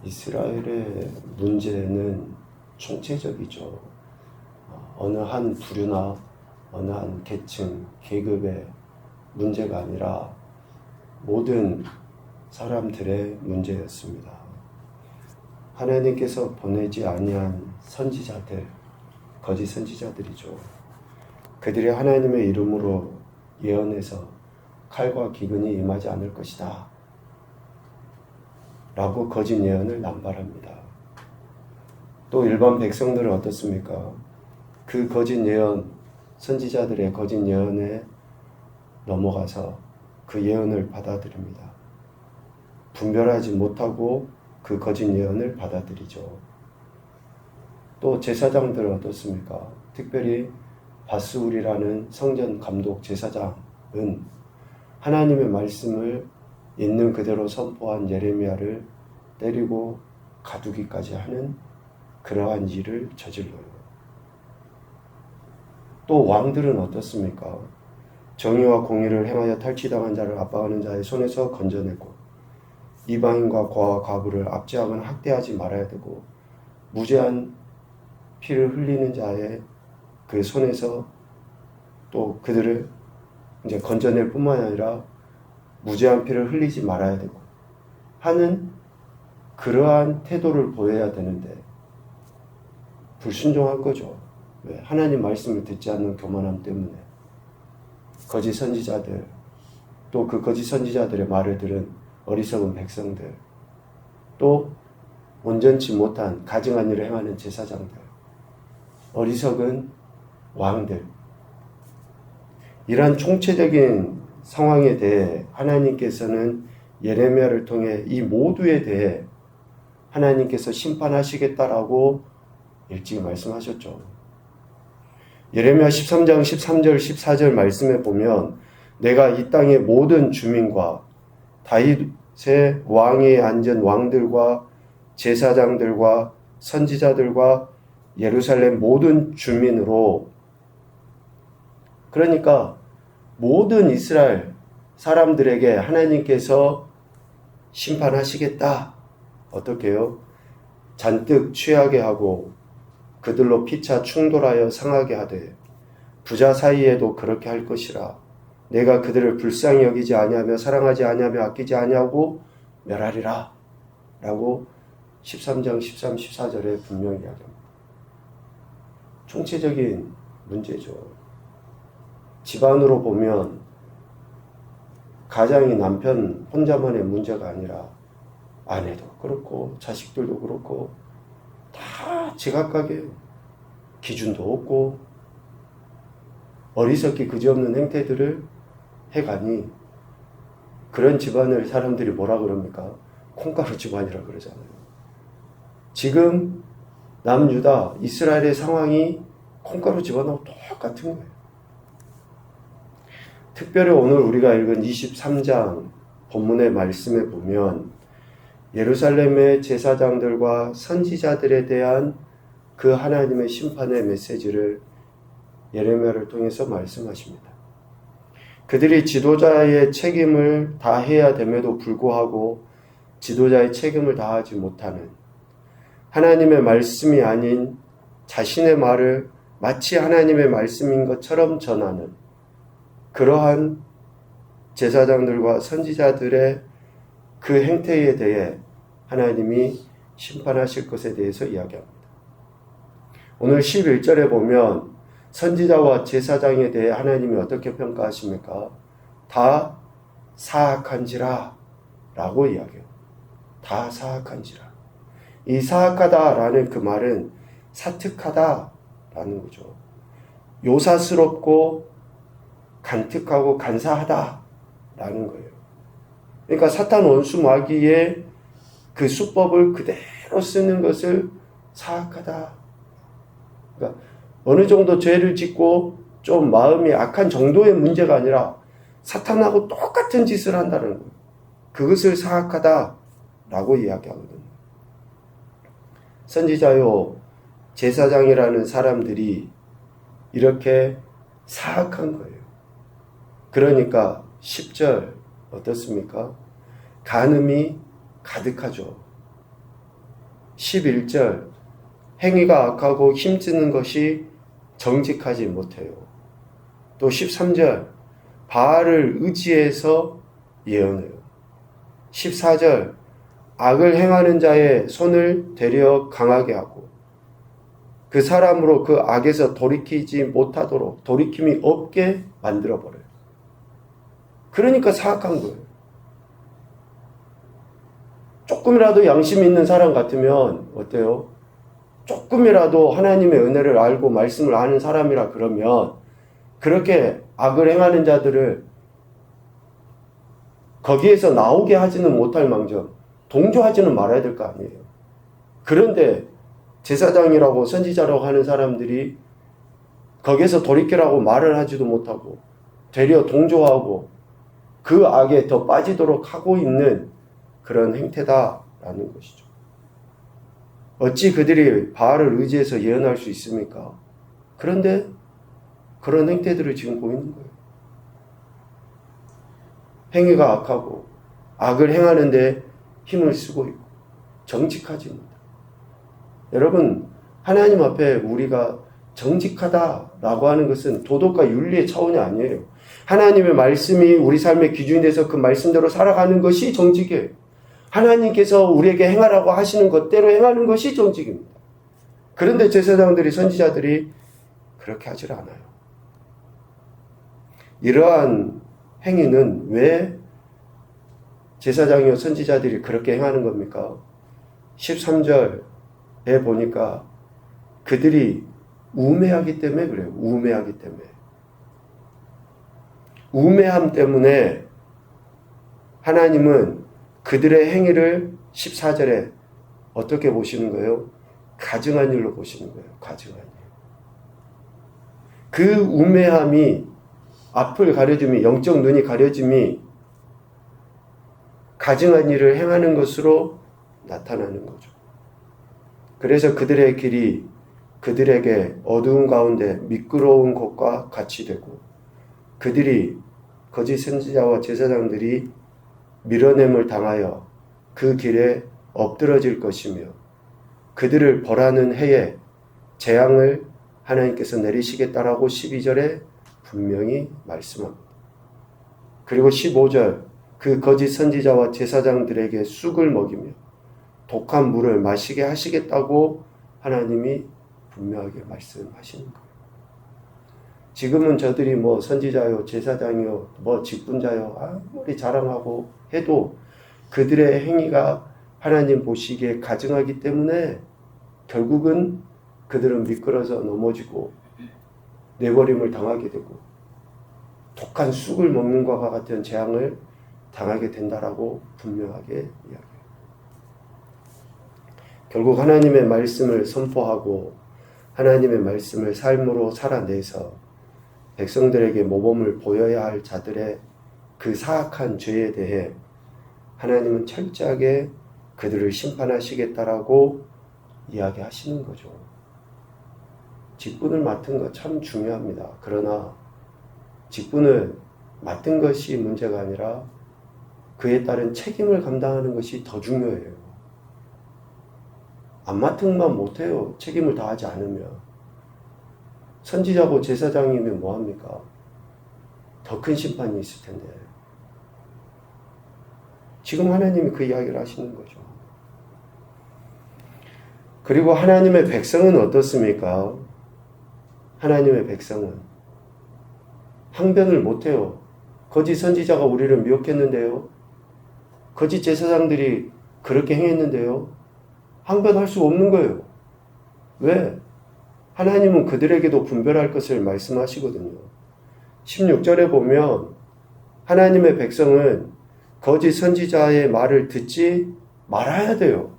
이스라엘의 문제는 총체적이죠. 어느 한 부류나 어느 한 계층, 계급의 문제가 아니라 모든 사람들의 문제였습니다. 하나님께서 보내지 아니한 선지자들, 거짓 선지자들이죠. 그들이 하나님의 이름으로 예언해서 칼과 기근이 임하지 않을 것이다 라고 거짓 예언을 남발합니다. 또 일반 백성들은 어떻습니까? 그 거짓 예언, 선지자들의 거짓 예언에 넘어가서 그 예언을 받아들입니다. 분별하지 못하고 그 거짓 예언을 받아들이죠. 또 제사장들은 어떻습니까? 특별히 바스울이라는 성전 감독 제사장은 하나님의 말씀을 있는 그대로 선포한 예레미야를 때리고 가두기까지 하는 그러한 일을 저질러요. 또 왕들은 어떻습니까? 정의와 공의를 행하여 탈취당한 자를 압박하는 자의 손에서 건져내고 이방인과 고아와 과부를 압제하거나 학대하지 말아야 되고 무죄한 피를 흘리는 자의 그 손에서 또 그들을 이제 건져낼 뿐만 아니라 무죄한 피를 흘리지 말아야 되고 하는 그러한 태도를 보여야 되는데 불순종할 거죠. 왜? 하나님 말씀을 듣지 않는 교만함 때문에. 거짓 선지자들, 또 그 거짓 선지자들의 말을 들은 어리석은 백성들, 또 온전치 못한 가증한 일을 행하는 제사장들, 어리석은 왕들, 이러한 총체적인 상황에 대해 하나님께서는 예레미야를 통해 이 모두에 대해 하나님께서 심판하시겠다라고 일찍 말씀하셨죠. 예레미야 13장 13절 14절 말씀에 보면 내가 이 땅의 모든 주민과 다윗의 왕위에 앉은 왕들과 제사장들과 선지자들과 예루살렘 모든 주민으로, 그러니까 모든 이스라엘 사람들에게 하나님께서 심판하시겠다. 어떻게 해요? 잔뜩 취하게 하고 그들로 피차 충돌하여 상하게 하되 부자 사이에도 그렇게 할 것이라. 내가 그들을 불쌍히 여기지 아니하며 사랑하지 아니하며 아끼지 아니하고 멸하리라 라고 13장 13, 14절에 분명히 이야기합니다. 총체적인 문제죠. 집안으로 보면 가장이 남편 혼자만의 문제가 아니라 아내도 그렇고 자식들도 그렇고 다 제각각의 기준도 없고 어리석기 그지없는 행태들을 해가니 그런 집안을 사람들이 뭐라 그럽니까? 콩가루 집안이라 그러잖아요. 지금 남유다 이스라엘의 상황이 콩가루 집안하고 똑같은 거예요. 특별히 오늘 우리가 읽은 23장 본문의 말씀에 보면 예루살렘의 제사장들과 선지자들에 대한 그 하나님의 심판의 메시지를 예레미야를 통해서 말씀하십니다. 그들이 지도자의 책임을 다해야 됨에도 불구하고 지도자의 책임을 다하지 못하는, 하나님의 말씀이 아닌 자신의 말을 마치 하나님의 말씀인 것처럼 전하는 그러한 제사장들과 선지자들의 그 행태에 대해 하나님이 심판하실 것에 대해서 이야기합니다. 오늘 11절에 보면 선지자와 제사장에 대해 하나님이 어떻게 평가하십니까? 다 사악한지라 라고 이야기해요. 다 사악한지라. 이 사악하다라는 그 말은 사특하다라는 거죠. 요사스럽고 간특하고 간사하다라는 거예요. 그러니까 사탄 원수 마귀의 그 수법을 그대로 쓰는 것을 사악하다. 그러니까 어느 정도 죄를 짓고 좀 마음이 악한 정도의 문제가 아니라 사탄하고 똑같은 짓을 한다는 거예요. 그것을 사악하다라고 이야기하거든요. 선지자요, 제사장이라는 사람들이 이렇게 사악한 거예요. 그러니까 10절 어떻습니까? 간음이 가득하죠. 11절 행위가 악하고 힘쓰는 것이 정직하지 못해요. 또 13절 바알을 의지해서 예언해요. 14절 악을 행하는 자의 손을 되려 강하게 하고 그 사람으로 그 악에서 돌이키지 못하도록 돌이킴이 없게 만들어버려요. 그러니까 사악한 거예요. 조금이라도 양심 있는 사람 같으면 어때요? 조금이라도 하나님의 은혜를 알고 말씀을 아는 사람이라 그러면 그렇게 악을 행하는 자들을 거기에서 나오게 하지는 못할 망정 동조하지는 말아야 될 거 아니에요. 그런데 제사장이라고 선지자라고 하는 사람들이 거기에서 돌이키라고 말을 하지도 못하고 되려 동조하고 그 악에 더 빠지도록 하고 있는 그런 행태다라는 것이죠. 어찌 그들이 바알을 의지해서 예언할 수 있습니까? 그런데 그런 행태들을 지금 보이는 거예요. 행위가 악하고 악을 행하는데 힘을 쓰고 있고 정직하지 못하고. 여러분, 하나님 앞에 우리가 정직하다라고 하는 것은 도덕과 윤리의 차원이 아니에요. 하나님의 말씀이 우리 삶의 기준이 돼서 그 말씀대로 살아가는 것이 정직이에요. 하나님께서 우리에게 행하라고 하시는 것대로 행하는 것이 정직입니다. 그런데 제사장들이 선지자들이 그렇게 하질 않아요. 이러한 행위는 왜 제사장이요 선지자들이 그렇게 행하는 겁니까? 13절에 보니까 그들이 우매하기 때문에 그래요. 우매하기 때문에. 우매함 때문에 하나님은 그들의 행위를 14절에 어떻게 보시는 거예요? 가증한 일로 보시는 거예요. 가증한 일. 그 우매함이 앞을 가려줌이 영적 눈이 가려짐이 가증한 일을 행하는 것으로 나타나는 거죠. 그래서 그들의 길이 그들에게 어두운 가운데 미끄러운 곳과 같이 되고 그들이 거짓 선지자와 제사장들이 밀어냄을 당하여 그 길에 엎드러질 것이며 그들을 벌하는 해에 재앙을 하나님께서 내리시겠다라고 12절에 분명히 말씀합니다. 그리고 15절 그 거짓 선지자와 제사장들에게 쑥을 먹이며 독한 물을 마시게 하시겠다고 하나님이 분명하게 말씀하시는 거예요. 지금은 저들이 뭐 선지자요, 제사장이요, 뭐 직분자요, 아무리 자랑하고 해도 그들의 행위가 하나님 보시기에 가증하기 때문에 결국은 그들은 미끄러져 넘어지고 내버림을 당하게 되고 독한 쑥을 먹는 것과 같은 재앙을 당하게 된다라고 분명하게 이야기해요. 결국 하나님의 말씀을 선포하고 하나님의 말씀을 삶으로 살아내서 백성들에게 모범을 보여야 할 자들의 그 사악한 죄에 대해 하나님은 철저하게 그들을 심판하시겠다라고 이야기하시는 거죠. 직분을 맡은 것 참 중요합니다. 그러나 직분을 맡은 것이 문제가 아니라 그에 따른 책임을 감당하는 것이 더 중요해요. 안 맡은 것만 못해요. 책임을 다하지 않으면. 선지자고 제사장이면 뭐합니까? 더 큰 심판이 있을 텐데. 지금 하나님이 그 이야기를 하시는 거죠. 그리고 하나님의 백성은 어떻습니까? 하나님의 백성은 항변을 못해요. 거짓 선지자가 우리를 미혹했는데요. 거짓 제사장들이 그렇게 행했는데요. 항변할 수 없는 거예요. 왜? 하나님은 그들에게도 분별할 것을 말씀하시거든요. 16절에 보면 하나님의 백성은 거짓 선지자의 말을 듣지 말아야 돼요.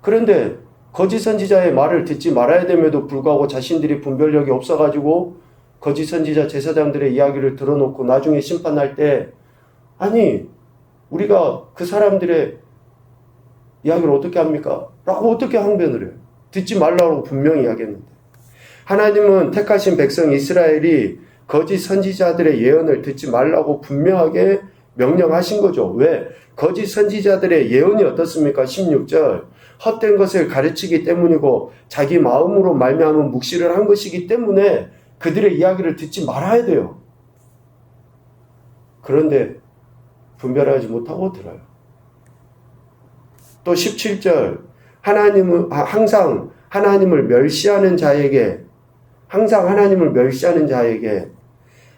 그런데 거짓 선지자의 말을 듣지 말아야 됨에도 불구하고 자신들이 분별력이 없어가지고 거짓 선지자 제사장들의 이야기를 들어놓고 나중에 심판할 때 아니 우리가 그 사람들의 이야기를 어떻게 합니까? 라고 어떻게 항변을 해요? 듣지 말라고 분명히 이야기했는데 하나님은 택하신 백성 이스라엘이 거짓 선지자들의 예언을 듣지 말라고 분명하게 명령하신 거죠. 왜? 거짓 선지자들의 예언이 어떻습니까? 16절 헛된 것을 가르치기 때문이고 자기 마음으로 말미암은 묵시를 한 것이기 때문에 그들의 이야기를 듣지 말아야 돼요. 그런데 분별하지 못하고 들어요. 또 17절 하나님은 항상 하나님을 멸시하는 자에게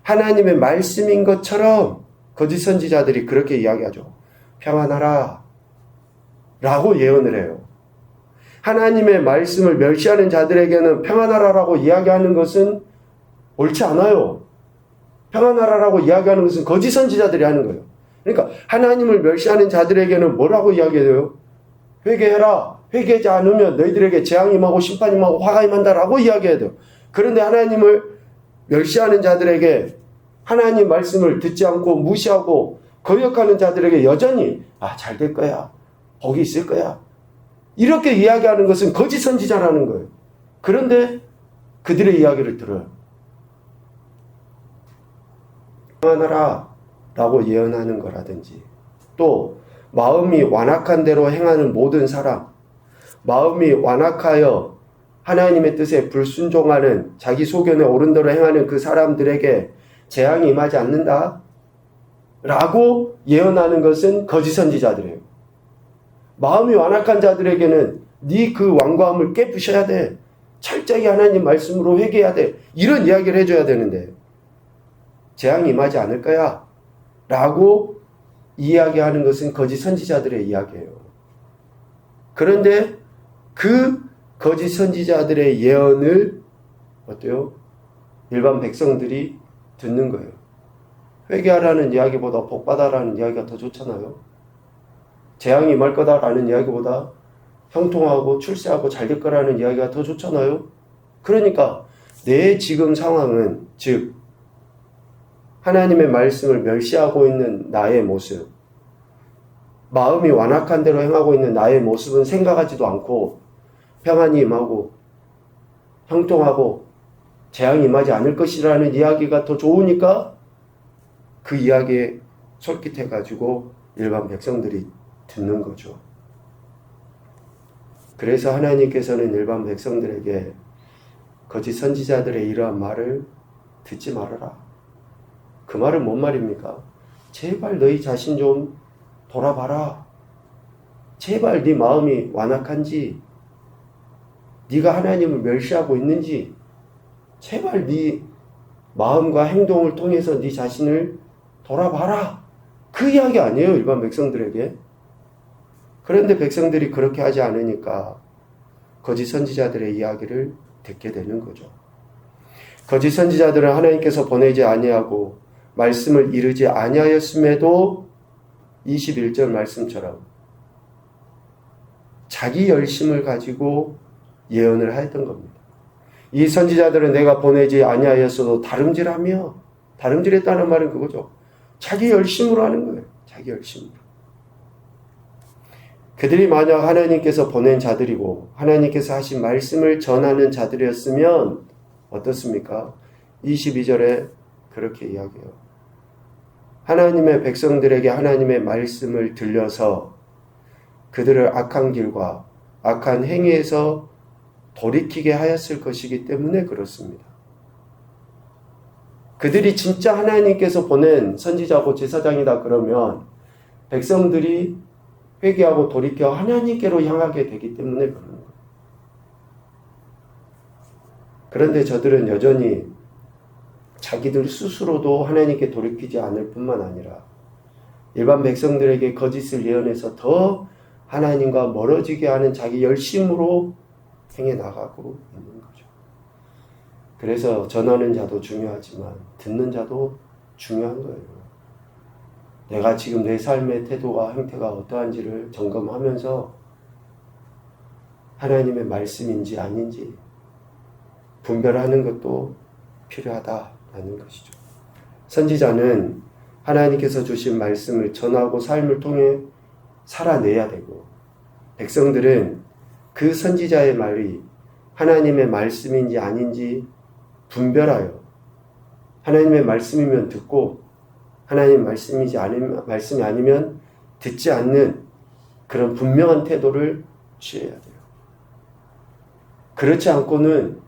하나님의 말씀인 것처럼 거짓 선지자들이 그렇게 이야기하죠. 평안하라 라고 예언을 해요. 하나님의 말씀을 멸시하는 자들에게는 평안하라라고 이야기하는 것은 옳지 않아요. 평안하라라고 이야기하는 것은 거짓 선지자들이 하는 거예요. 그러니까 하나님을 멸시하는 자들에게는 뭐라고 이야기해요? 회개해라. 회개하지 않으면 너희들에게 재앙이 임하고 심판이 임하고 화가 임한다라고 이야기해야 돼요. 그런데 하나님을 멸시하는 자들에게 하나님 말씀을 듣지 않고 무시하고 거역하는 자들에게 여전히 잘 될 거야. 복이 있을 거야. 이렇게 이야기하는 것은 거짓 선지자라는 거예요. 그런데 그들의 이야기를 들어요. 평안하라 라고 예언하는 거라든지 또 마음이 완악한 대로 행하는 모든 사람, 마음이 완악하여 하나님의 뜻에 불순종하는 자기 소견에 옳은 대로 행하는 그 사람들에게 재앙이 임하지 않는다 라고 예언하는 것은 거짓 선지자들이에요. 마음이 완악한 자들에게는 네 그 완고함을 깨부셔야 돼. 철저히 하나님 말씀으로 회개해야 돼. 이런 이야기를 해줘야 되는데 재앙이 임하지 않을 거야 라고 이야기하는 것은 거짓 선지자들의 이야기예요. 그런데 그 거짓 선지자들의 예언을 어때요? 일반 백성들이 듣는 거예요. 회개하라는 이야기보다 복받아라는 이야기가 더 좋잖아요. 재앙이 임할 거다라는 이야기보다 형통하고 출세하고 잘 될 거라는 이야기가 더 좋잖아요. 그러니까 내 지금 상황은 즉 하나님의 말씀을 멸시하고 있는 나의 모습, 마음이 완악한 대로 행하고 있는 나의 모습은 생각하지도 않고 평안이 임하고 형통하고 재앙이 임하지 않을 것이라는 이야기가 더 좋으니까 그 이야기에 솔깃해가지고 일반 백성들이 듣는 거죠. 그래서 하나님께서는 일반 백성들에게 거짓 선지자들의 이러한 말을 듣지 말아라. 그 말은 뭔 말입니까? 제발 너희 자신 좀 돌아봐라. 제발 네 마음이 완악한지, 네가 하나님을 멸시하고 있는지, 제발 네 마음과 행동을 통해서 네 자신을 돌아봐라. 그 이야기 아니에요, 일반 백성들에게. 그런데 백성들이 그렇게 하지 않으니까 거짓 선지자들의 이야기를 듣게 되는 거죠. 거짓 선지자들은 하나님께서 보내지 아니하고 말씀을 이루지 아니하였음에도 21절 말씀처럼 자기 열심을 가지고 예언을 하였던 겁니다. 이 선지자들은 내가 보내지 아니하였어도 다름질했다는 말은 그거죠. 자기 열심으로 하는 거예요. 자기 열심으로. 그들이 만약 하나님께서 보낸 자들이고 하나님께서 하신 말씀을 전하는 자들이었으면 어떻습니까? 22절에 그렇게 이야기해요. 하나님의 백성들에게 하나님의 말씀을 들려서 그들을 악한 길과 악한 행위에서 돌이키게 하였을 것이기 때문에 그렇습니다. 그들이 진짜 하나님께서 보낸 선지자고 제사장이다 그러면 백성들이 회개하고 돌이켜 하나님께로 향하게 되기 때문에 그러는 거예요. 그런데 저들은 여전히 자기들 스스로도 하나님께 돌이키지 않을 뿐만 아니라 일반 백성들에게 거짓을 예언해서 더 하나님과 멀어지게 하는 자기 열심으로 행해 나가고 있는 거죠. 그래서 전하는 자도 중요하지만 듣는 자도 중요한 거예요. 내가 지금 내 삶의 태도와 행태가 어떠한지를 점검하면서 하나님의 말씀인지 아닌지 분별하는 것도 필요하다라는 것이죠. 선지자는 하나님께서 주신 말씀을 전하고 삶을 통해 살아내야 되고 백성들은 그 선지자의 말이 하나님의 말씀인지 아닌지 분별하여 하나님의 말씀이면 듣고 하나님 말씀이 아니면 듣지 않는 그런 분명한 태도를 취해야 돼요. 그렇지 않고는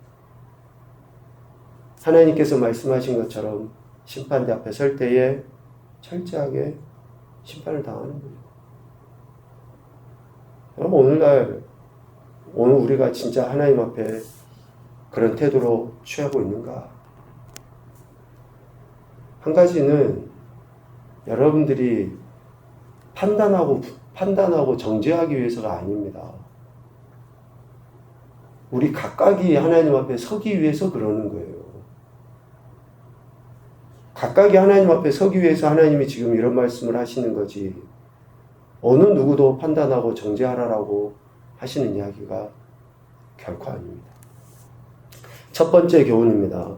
하나님께서 말씀하신 것처럼 심판대 앞에 설 때에 철저하게 심판을 당하는 거예요. 여러분, 오늘 우리가 진짜 하나님 앞에 그런 태도로 취하고 있는가? 한 가지는 여러분들이 판단하고 정죄하기 위해서가 아닙니다. 우리 각각이 하나님 앞에 서기 위해서 그러는 거예요. 각각이 하나님 앞에 서기 위해서 하나님이 지금 이런 말씀을 하시는 거지, 어느 누구도 판단하고 정죄하라라고 하시는 이야기가 결코 아닙니다. 첫 번째 교훈입니다.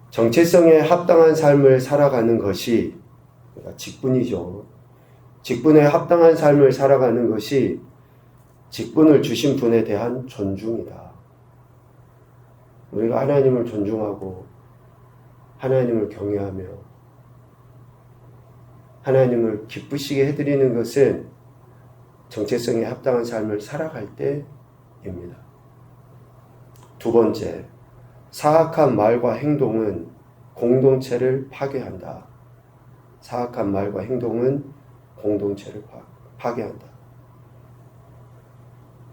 정체성에 합당한 삶을 살아가는 것이, 그러니까 직분이죠. 직분에 합당한 삶을 살아가는 것이 직분을 주신 분에 대한 존중이다. 우리가 하나님을 존중하고 하나님을 경외하며 하나님을 기쁘시게 해드리는 것은 정체성에 합당한 삶을 살아갈 때입니다. 두 번째, 사악한 말과 행동은 공동체를 파괴한다. 사악한 말과 행동은 공동체를 파괴한다.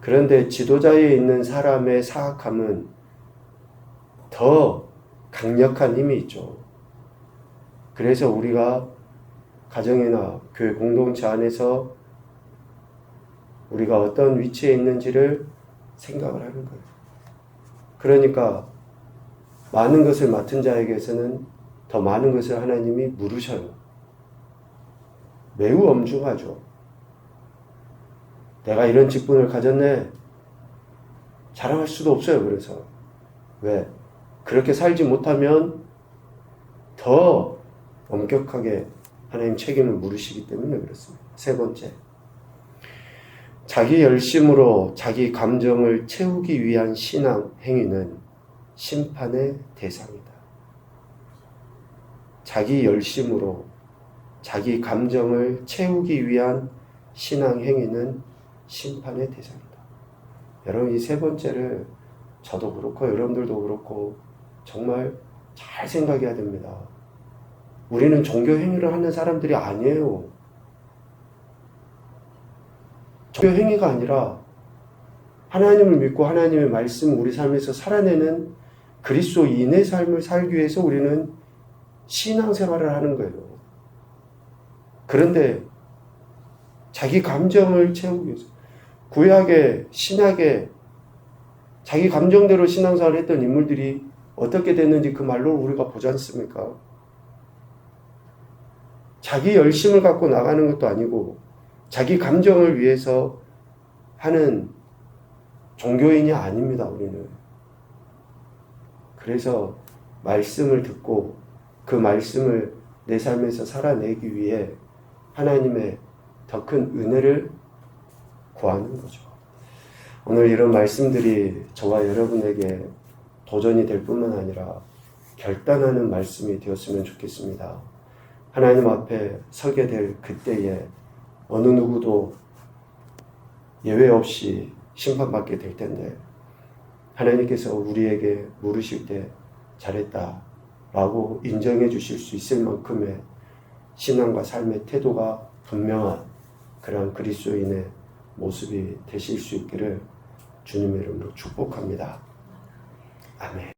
그런데 지도자에 있는 사람의 사악함은 더 강력한 힘이 있죠. 그래서 우리가 가정이나 교회 공동체 안에서 우리가 어떤 위치에 있는지를 생각을 하는 거예요. 그러니까 많은 것을 맡은 자에게서는 더 많은 것을 하나님이 물으셔요. 매우 엄중하죠. 내가 이런 직분을 가졌네. 자랑할 수도 없어요. 그래서 왜? 그렇게 살지 못하면 더 엄격하게 하나님 책임을 물으시기 때문에 그렇습니다. 세 번째, 자기 열심으로 자기 감정을 채우기 위한 신앙 행위는 심판의 대상이다. 자기 열심으로 자기 감정을 채우기 위한 신앙 행위는 심판의 대상이다. 여러분, 이 세 번째를 저도 그렇고 여러분들도 그렇고 정말 잘 생각해야 됩니다. 우리는 종교 행위를 하는 사람들이 아니에요. 종교 행위가 아니라 하나님을 믿고 하나님의 말씀을 우리 삶에서 살아내는 그리스도인의 삶을 살기 위해서 우리는 신앙생활을 하는 거예요. 그런데 자기 감정을 채우기 위해서, 구약에 신약에 자기 감정대로 신앙생활을 했던 인물들이 어떻게 됐는지 그 말로 우리가 보지 않습니까? 자기 열심을 갖고 나가는 것도 아니고 자기 감정을 위해서 하는 종교인이 아닙니다, 우리는. 그래서 말씀을 듣고 그 말씀을 내 삶에서 살아내기 위해 하나님의 더 큰 은혜를 구하는 거죠. 오늘 이런 말씀들이 저와 여러분에게 도전이 될 뿐만 아니라 결단하는 말씀이 되었으면 좋겠습니다. 하나님 앞에 서게 될 그때에 어느 누구도 예외 없이 심판받게 될 텐데 하나님께서 우리에게 물으실 때 잘했다 라고 인정해 주실 수 있을 만큼의 신앙과 삶의 태도가 분명한 그런 그리스도인의 모습이 되실 수 있기를 주님의 이름으로 축복합니다. 아멘.